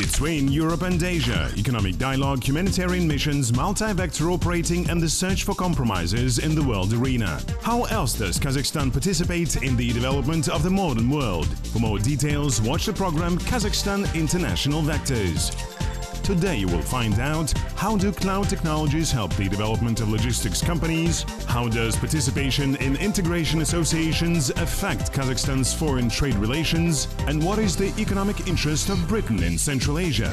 Between Europe and Asia, economic dialogue, humanitarian missions, multi-vector operating and the search for compromises in the world arena. How else does Kazakhstan participate in the development of the modern world? For more details, watch the program Kazakhstan International Vectors. Today you will find out how do cloud technologies help the development of logistics companies, how does participation in integration associations affect Kazakhstan's foreign trade relations, and what is the economic interest of Britain in Central Asia.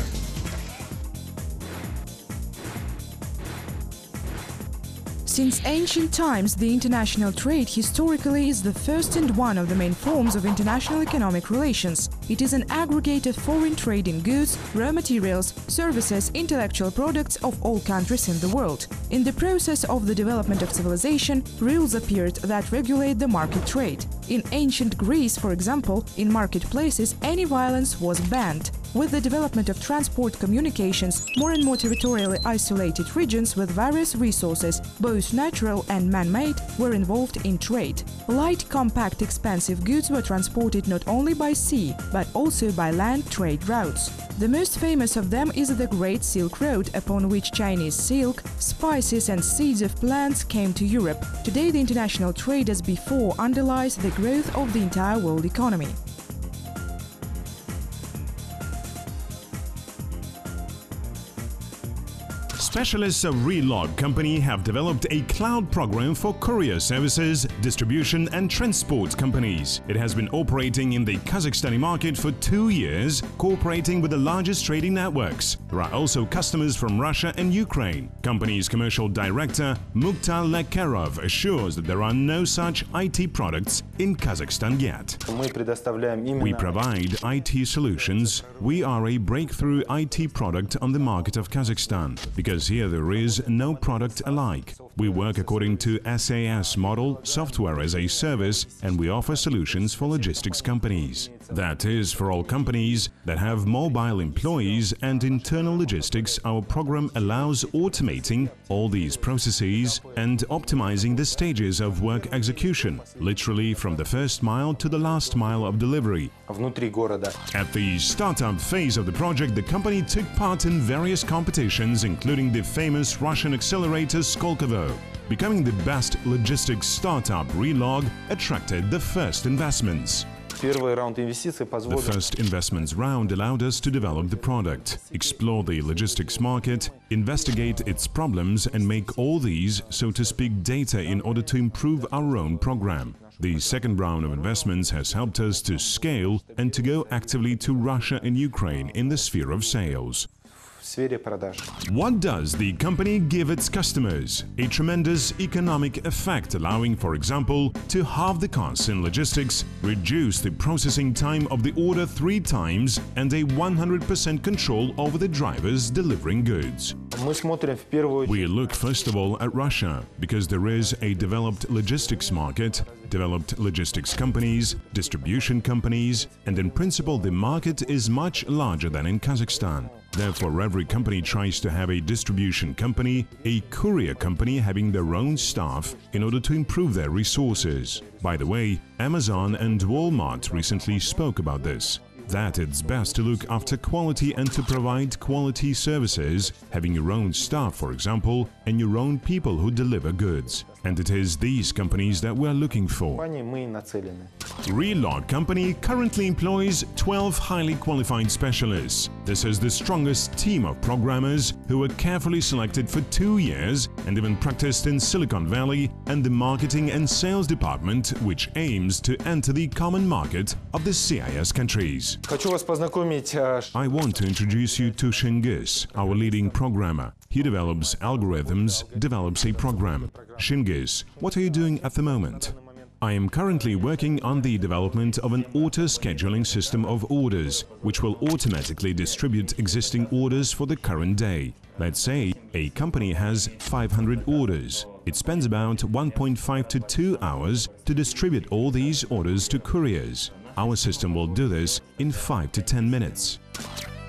Since ancient times, the international trade historically is the first and one of the main forms of international economic relations. It is an aggregate of foreign trade in goods, raw materials, services, intellectual products of all countries in the world. In the process of the development of civilization, rules appeared that regulate the market trade. In ancient Greece, for example, in marketplaces any violence was banned. With the development of transport communications, more and more territorially isolated regions with various resources, both natural and man-made, were involved in trade. Light, compact, expensive goods were transported not only by sea, but also by land trade routes. The most famous of them is the Great Silk Road, upon which Chinese silk, spices and seeds of plants came to Europe. Today the international trade as before underlies the growth of the entire world economy. Specialists of Relog company have developed a cloud program for courier services, distribution and transport companies. It has been operating in the Kazakhstani market for 2 years, cooperating with the largest trading networks. There are also customers from Russia and Ukraine. Company's commercial director Mukhtar Lekerov assures that there are no such IT products in Kazakhstan yet. We provide IT solutions. We are a breakthrough IT product on the market of Kazakhstan, because here there is no product alike. We work according to SAS model, software as a service, and we offer solutions for logistics companies. That is, for all companies that have mobile employees and internal logistics, our program allows automating all these processes and optimizing the stages of work execution, literally from the first mile to the last mile of delivery. At the startup phase of the project, the company took part in various competitions, including the famous Russian accelerator Skolkovo. Becoming the best logistics startup, Relog attracted the first investments. The first investments round allowed us to develop the product, explore the logistics market, investigate its problems and make all these, so to speak, data in order to improve our own program. The second round of investments has helped us to scale and to go actively to Russia and Ukraine in the sphere of sales. What does the company give its customers? A tremendous economic effect, allowing, for example, to halve the costs in logistics, reduce the processing time of the order 3 times, and a 100% control over the drivers delivering goods. We look first of all at Russia, because there is a developed logistics market, developed logistics companies, distribution companies, and in principle the market is much larger than in Kazakhstan. Therefore, every company tries to have a distribution company, a courier company having their own staff in order to improve their resources. By the way, Amazon and Walmart recently spoke about this, that it's best to look after quality and to provide quality services, having your own staff, for example, and your own people who deliver goods. And it is these companies that we're looking for. Relog company currently employs 12 highly qualified specialists. This is the strongest team of programmers who were carefully selected for 2 years and even practiced in Silicon Valley and the marketing and sales department, which aims to enter the common market of the CIS countries. I want to introduce you to Shingiz, our leading programmer. He develops algorithms, develops a program. Shingiz, what are you doing at the moment? I am currently working on the development of an auto-scheduling system of orders, which will automatically distribute existing orders for the current day. Let's say a company has 500 orders. It spends about 1.5 to 2 hours to distribute all these orders to couriers. Our system will do this in 5 to 10 minutes.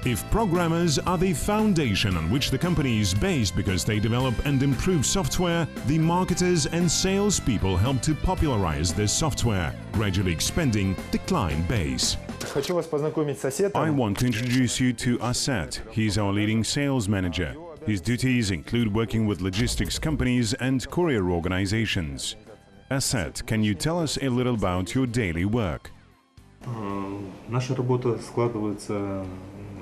If programmers are the foundation on which the company is based because they develop and improve software, the marketers and salespeople help to popularize this software, gradually expanding the client base. хочу вас познакомить с Асетом. I want to introduce you to Aset. He's our leading sales manager. His duties include working with logistics companies and courier organizations. Aset, can you tell us a little about your daily work? Наша работа складывается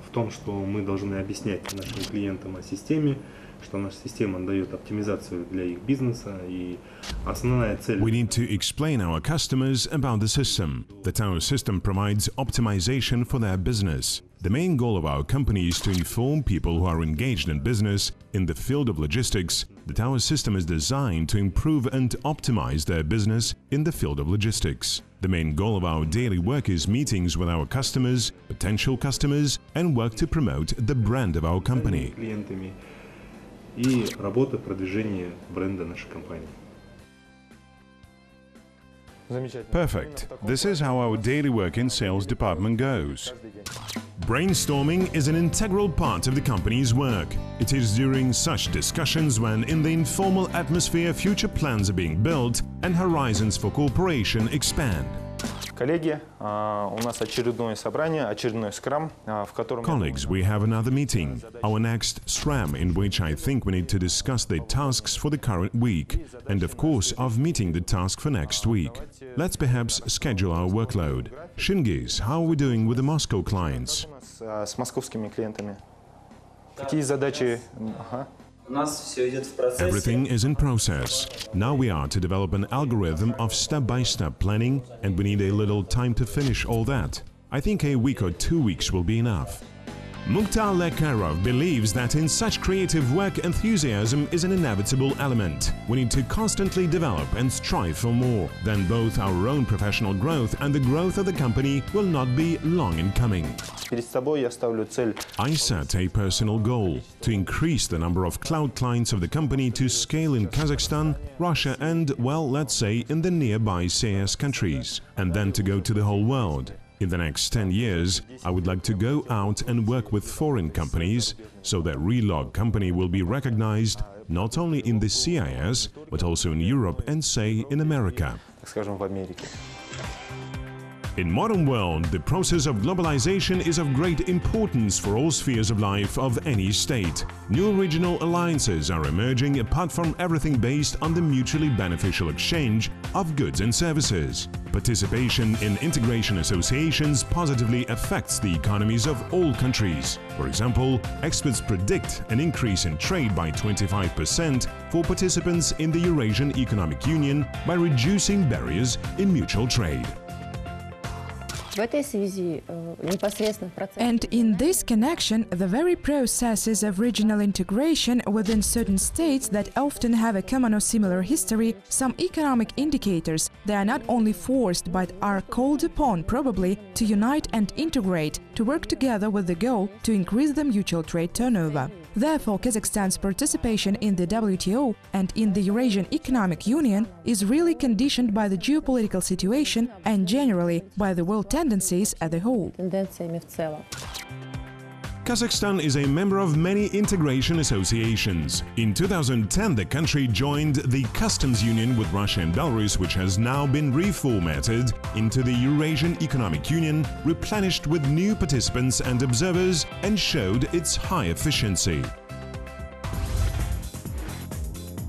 в том, что мы должны объяснять нашим клиентам о системе, что наша система дает оптимизацию для их бизнеса, и основная цель. We need to explain our customers about the system, that our system provides optimization for their business. The main goal of our company is to inform people who are engaged in business in the field of logistics that our system is designed to improve and optimize their business in the field of logistics. The main goal of our daily work is meetings with our customers, potential customers, and work to promote the brand of our company. Клиентами и работа продвижения бренда нашей компании. Perfect. This is how our daily work in sales department goes. Brainstorming is an integral part of the company's work. It is during such discussions when, in the informal atmosphere, future plans are being built and horizons for cooperation expand. Коллеги, у нас очередное собрание, очередной скрам, в котором... Colleagues, we have another meeting, our next SRAM, in which I think we need to discuss the tasks for the current week and, of course, of meeting the task for next week. Let's perhaps schedule our workload. Shingis, how are we doing with the Moscow clients? С московскими клиентами. Какие задачи... Everything is in process. Now we are to develop an algorithm of step-by-step planning, and we need a little time to finish all that. I think a week or 2 weeks will be enough. Mukhtar Lekarov believes that in such creative work, enthusiasm is an inevitable element. We need to constantly develop and strive for more. Then both our own professional growth and the growth of the company will not be long in coming. Перед собой я ставлю цель. I set a personal goal to increase the number of cloud clients of the company to scale in Kazakhstan, Russia and, well, let's say, in the nearby CIS countries, and then to go to the whole world. In the next 10 years, I would like to go out and work with foreign companies, so that Relog company will be recognized not only in the CIS, but also in Europe and, say, in America. Так скажем, в Америке. In modern world, the process of globalization is of great importance for all spheres of life of any state. New regional alliances are emerging apart from everything based on the mutually beneficial exchange of goods and services. Participation in integration associations positively affects the economies of all countries. For example, experts predict an increase in trade by 25% for participants in the Eurasian Economic Union by reducing barriers in mutual trade. And in this connection, the very processes of regional integration within certain states that often have a common or similar history, some economic indicators, they are not only forced but are called upon probably to unite and integrate, to work together with the goal to increase the mutual trade turnover. Therefore, Kazakhstan's participation in the WTO and in the Eurasian Economic Union is really conditioned by the geopolitical situation and generally by the world tendencies as a whole. Kazakhstan is a member of many integration associations. In 2010, the country joined the customs union with Russia and Belarus, which has now been reformatted into the Eurasian Economic Union, replenished with new participants and observers, and showed its high efficiency.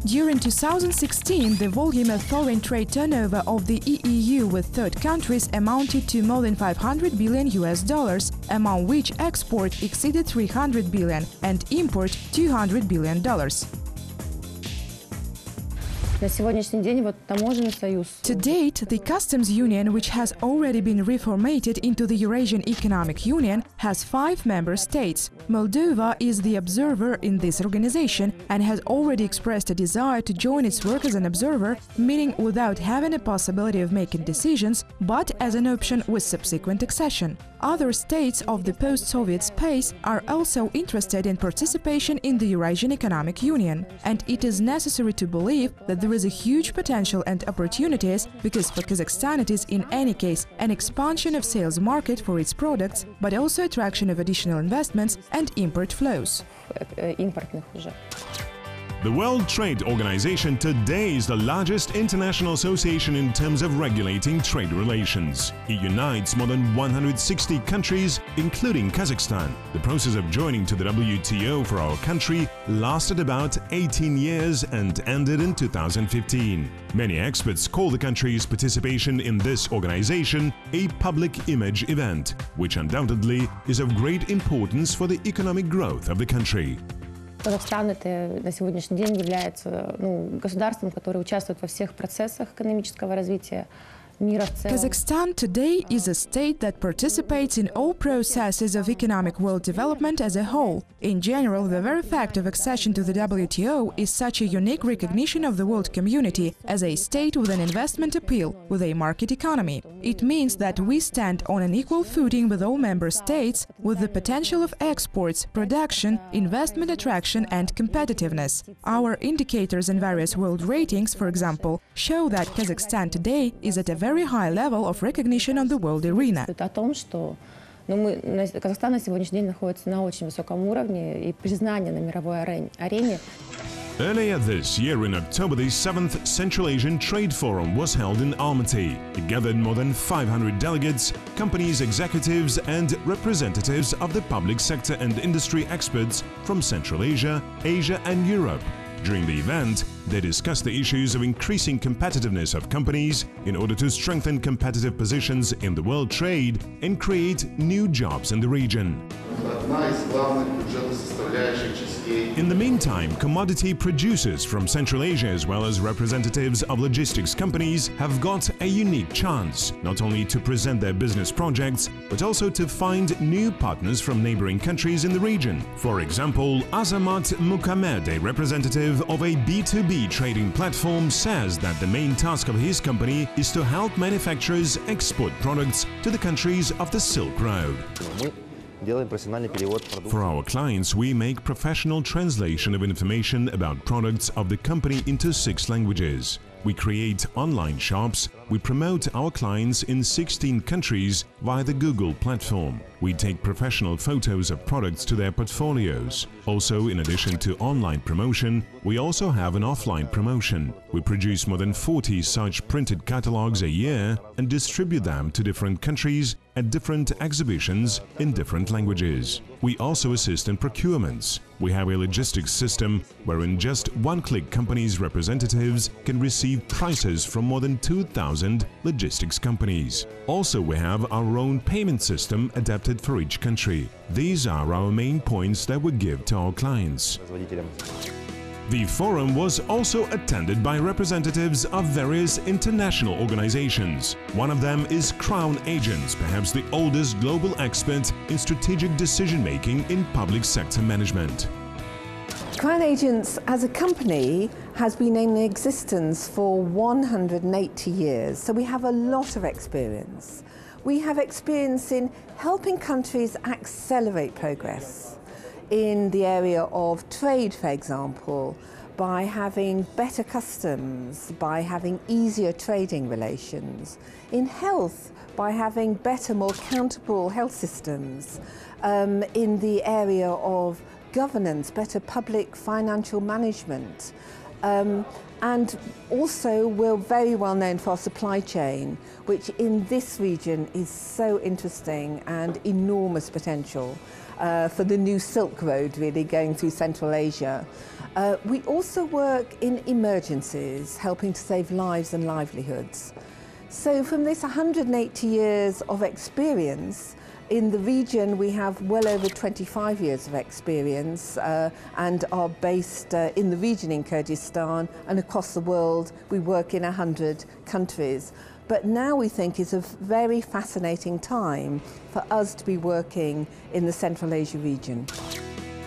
During 2016, the volume of foreign trade turnover of the EEU with third countries amounted to more than $500 billion, among which export exceeded $300 billion and import $200 billion. На сегодняшний день таможенный союз. To date, the customs union, which has already been reformatted into the Eurasian Economic Union, has 5 member states. Moldova is the observer in this organization and has already expressed a desire to join its work as an observer, meaning without having a possibility of making decisions, but as an option with subsequent accession. Other states of the post-Soviet space are also interested in participation in the Eurasian Economic Union, and it is necessary to believe that there is a huge potential and opportunities, because for Kazakhstan it is in any case an expansion of sales market for its products, but also attraction of additional investments and import flows. The World Trade Organization today is the largest international association in terms of regulating trade relations. It unites more than 160 countries, including Kazakhstan. The process of joining to the WTO for our country lasted about 18 years and ended in 2015. Many experts call the country's participation in this organization a public image event, which undoubtedly is of great importance for the economic growth of the country. Казахстан на сегодняшний день является государством, которое участвует во всех процессах экономического развития мира в целом. Kazakhstan today is a state that participates in all processes of economic world development as a whole. In general, the very fact of accession to the WTO is such a unique recognition of the world community as a state with an investment appeal, with a market economy. It means that we stand on an equal footing with all member states, with the potential of exports, production, investment attraction and competitiveness. Our indicators in various world ratings, for example, show that Kazakhstan today is at a very high level of recognition on the world arena. О том, что Казахстан на сегодняшний день находится на очень высоком уровне и признание на мировой арене. Earlier this year, in October, the 7th Central Asian Trade Forum was held in Almaty. It gathered more than 500 delegates, companies, executives and representatives of the public sector and industry experts from Central Asia, Asia and Europe. During the event, they discussed the issues of increasing competitiveness of companies in order to strengthen competitive positions in the world trade and create new jobs in the region. In the meantime, commodity producers from Central Asia as well as representatives of logistics companies have got a unique chance, not only to present their business projects, but also to find new partners from neighboring countries in the region. For example, Azamat Mukamed, a representative of a B2B trading platform, says that the main task of his company is to help manufacturers export products to the countries of the Silk Road. For our clients, we make professional translation of information about products of the company into 6 languages. We create online shops. We promote our clients in 16 countries via the Google platform. We take professional photos of products to their portfolios. Also, in addition to online promotion, we also have an offline promotion. We produce more than 40 such printed catalogs a year and distribute them to different countries at different exhibitions in different languages. We also assist in procurements. We have a logistics system where in just one click companies' representatives can receive prices from more than 2,000 logistics companies. Also, we have our own payment system adapted for each country. These are our main points that we give to our clients. The forum was also attended by representatives of various international organizations. One of them is Crown Agents, perhaps the oldest global expert in strategic decision-making in public sector management. Crown Agents as a company has been in existence for 180 years, so we have a lot of experience. We have experience in helping countries accelerate progress. In the area of trade, for example, by having better customs, by having easier trading relations. In health, by having better, more accountable health systems. In the area of governance, better public financial management. And also we're very well known for our supply chain, which in this region is so interesting and enormous potential. For the new Silk Road really going through Central Asia. We also work in emergencies, helping to save lives and livelihoods. So from this 180 years of experience, in the region we have well over 25 years of experience and are based in the region in Kyrgyzstan, and across the world we work in 100 countries. But now we think is a very fascinating time for us to be working in the Central Asia region.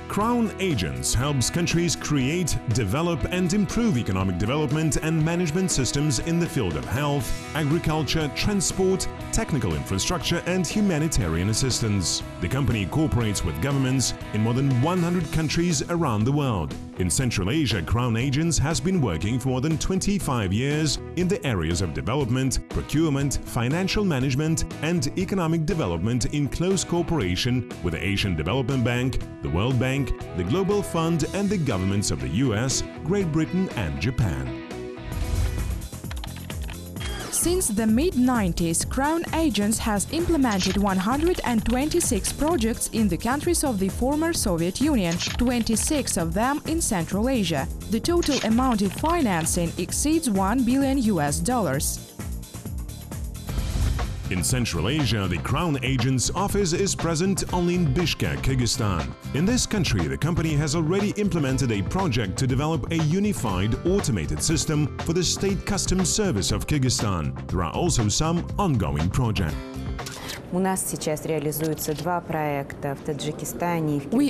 Crown Agents helps countries create, develop and improve economic development and management systems in the field of health, agriculture, transport, technical infrastructure and humanitarian assistance. The company cooperates with governments in more than 100 countries around the world. In Central Asia, Crown Agents has been working for more than 25 years in the areas of development, procurement, financial management and economic development in close cooperation with the Asian Development Bank, the World Bank, the Global Fund and the governments of the US, Great Britain and Japan. Since the mid-90s, Crown Agents has implemented 126 projects in the countries of the former Soviet Union, 26 of them in Central Asia. The total amount of financing exceeds $1 billion. In Central Asia, the Crown Agents office is present only in Bishkek, Kyrgyzstan. In this country, the company has already implemented a project to develop a unified automated system for the State Customs Service of Kyrgyzstan. There are also some ongoing projects. We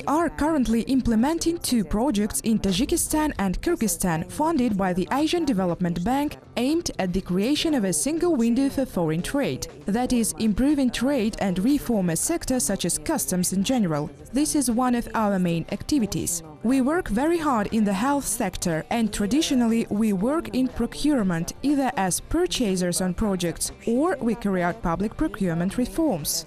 are currently implementing 2 projects in Tajikistan and Kyrgyzstan funded by the Asian Development Bank aimed at the creation of a single window for foreign trade, that is, improving trade and reform a sector such as customs in general. This is one of our main activities. We work very hard in the health sector and traditionally we work in procurement either as purchasers on projects or we carry out public procurement reforms.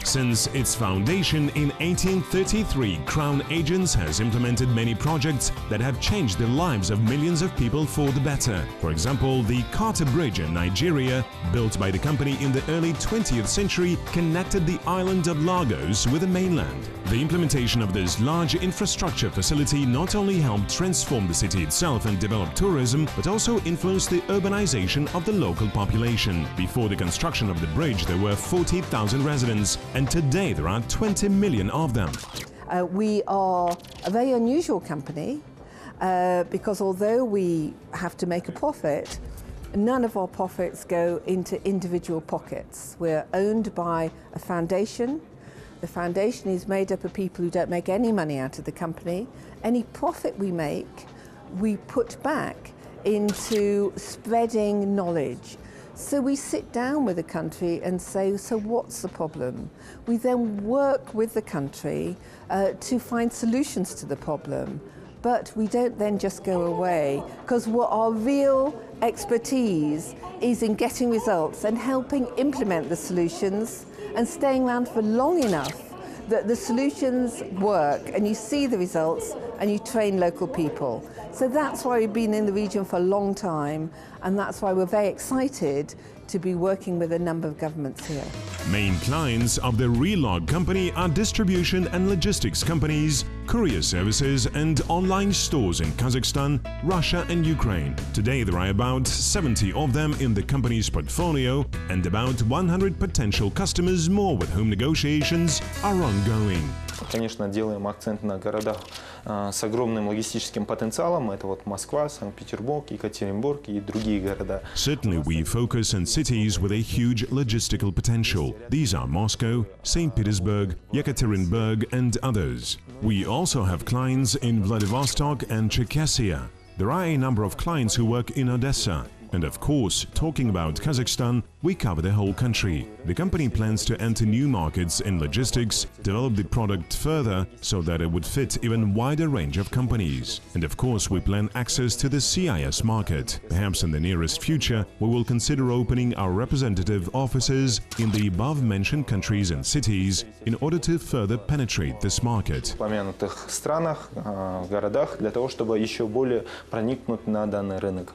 Since its foundation in 1833, Crown Agents has implemented many projects that have changed the lives of millions of people for the better. For example, the Carter Bridge in Nigeria, built by the company in the early 20th century, connected the island of Lagos with the mainland. The implementation of this large infrastructure facility not only helped transform the city itself and develop tourism, but also influenced the urbanization of the local population. Before the construction of the bridge, there were 40,000 residents, and today there are 20 million of them. We are a very unusual company because although we have to make a profit, none of our profits go into individual pockets. We're owned by a foundation. The foundation is made up of people who don't make any money out of the company. Any profit we make, we put back into spreading knowledge. So we sit down with the country and say, so what's the problem? We then work with the country to find solutions to the problem. But we don't then just go away, because what our real expertise is in getting results and helping implement the solutions and staying around for long enough that the solutions work and you see the results and you train local people. So that's why we've been in the region for a long time, and that's why we're very excited to be working with a number of governments here. Main clients of the Relog company are distribution and logistics companies, courier services and online stores in Kazakhstan, Russia and Ukraine. Today there are about 70 of them in the company's portfolio and about 100 potential customers more with whom negotiations are ongoing. Конечно, делаем акцент на городах с огромным логистическим потенциалом. Это вот Москва, Санкт-Петербург, Екатеринбург и другие города. Certainly we focus on cities with a huge logistical potential. These are Moscow, St. Petersburg, Yekaterinburg and others. We also have clients in Vladivostok and Czechoslovakia. There are a number of clients who work in Odessa. And of course, talking about Kazakhstan, we cover the whole country. The company plans to enter new markets in logistics, develop the product further so that it would fit even wider range of companies. And of course, we plan access to the CIS market. Perhaps in the nearest future, we will consider opening our representative offices in the above-mentioned countries and cities in order to further penetrate this market. В упомянутых странах, городах, для того, чтобы еще более проникнуть на данный рынок.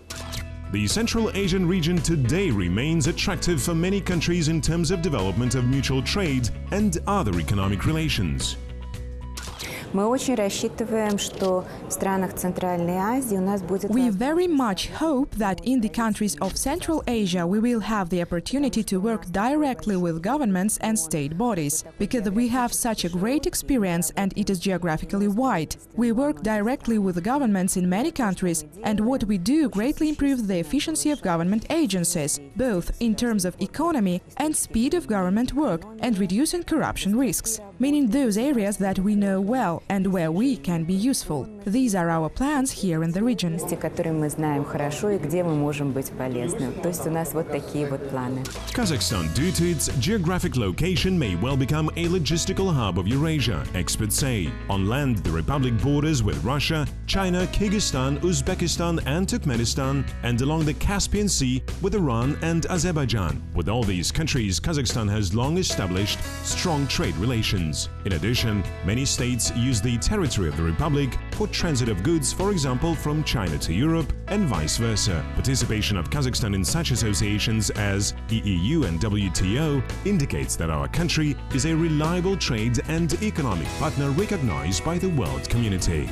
The Central Asian region today remains attractive for many countries in terms of development of mutual trade and other economic relations. Мы очень рассчитываем, что в странах Центральной Азии у нас будет... We very much hope that in the countries of Central Asia we will have the opportunity to work directly with governments and state bodies, because we have such a great experience and it is geographically wide. We work directly with governments in many countries, and what we do greatly improves the efficiency of government agencies, both in terms of economy and speed of government work, and reducing corruption risks, meaning those areas that we know well. and where we can be useful. These are our plans here in the region. Которые мы знаем хорошо и где мы можем быть полезны. То есть у нас вот такие вот планы. Kazakhstan, due to its geographic location, may well become a logistical hub of Eurasia, experts say. On land, the republic borders with Russia, China, Kyrgyzstan, Uzbekistan and Turkmenistan, and along the Caspian Sea with Iran and Azerbaijan. With all these countries, Kazakhstan has long established strong trade relations. In addition, many states use the territory of the republic for transit of goods, for example, from China to Europe and vice versa. Participation of Kazakhstan in such associations as the EU and WTO indicates that our country is a reliable trade and economic partner recognized by the world community.